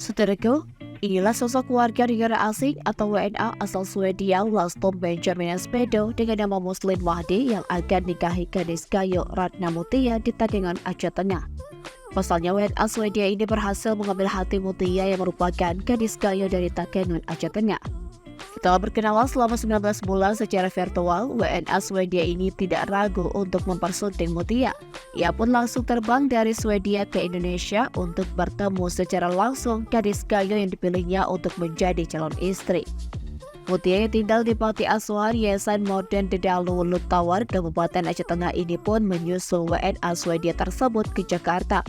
Saudaraku, inilah sosok warga negara asing atau WNA asal Swedia Laston Benjamin Espedo dengan nama Muslim Mahdi yang akan nikahi gadis Gayo Ratna Mutia di Takengon, Aceh Tengah. Pasalnya WNA Swedia ini berhasil mengambil hati Mutia yang merupakan gadis Gayo dari Takengon, Aceh Tengah. Setelah berkenalan selama 19 bulan secara virtual, WNA Swedia ini tidak ragu untuk mempersunting Mutia. Ia pun langsung terbang dari Swedia ke Indonesia untuk bertemu secara langsung gadis Gayo yang dipilihnya untuk menjadi calon istri. Mutia yang tinggal di Panti Asuhan Yayasan Modern Dedalu Lutawar, Kabupaten Aceh Tengah ini pun menyusul WNA Swedia tersebut ke Jakarta.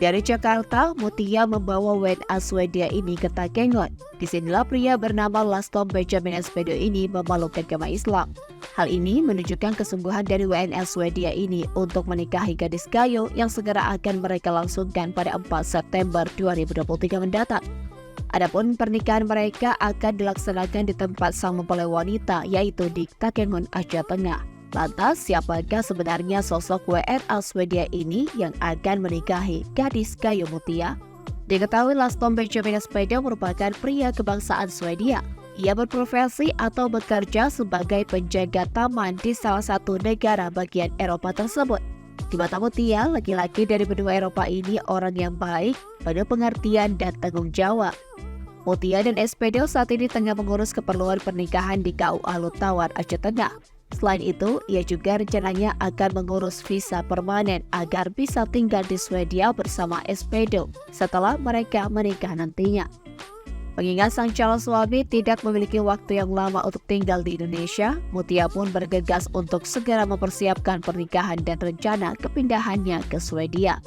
Dari Jakarta, Mutia membawa WNA Swedia ini ke Takengon. Disinilah pria bernama Laston Benjamin Espedo ini memeluk agama Islam. Hal ini menunjukkan kesungguhan dari WNA Swedia ini untuk menikahi gadis Gayo yang segera akan mereka langsungkan pada 4 September 2023 mendatang. Adapun pernikahan mereka akan dilaksanakan di tempat sang mempelai wanita, yaitu di Takengon, Aceh Tengah. Lantas, siapakah sebenarnya sosok WNA Swedia ini yang akan menikahi gadis Gayo Mutia? Diketahui Laston Benjamin Espedo merupakan pria kebangsaan Swedia. Ia berprofesi atau bekerja sebagai penjaga taman di salah satu negara bagian Eropa tersebut. Di mata Mutia, laki-laki dari benua Eropa ini orang yang baik, penuh pengertian dan tanggung jawab. Mutia dan Espedo saat ini tengah mengurus keperluan pernikahan di KUA Lutawar, Aceh Tengah. Selain itu, ia juga rencananya akan mengurus visa permanen agar bisa tinggal di Swedia bersama Espedo setelah mereka menikah nantinya. Mengingat sang calon suami tidak memiliki waktu yang lama untuk tinggal di Indonesia, Mutia pun bergegas untuk segera mempersiapkan pernikahan dan rencana kepindahannya ke Swedia.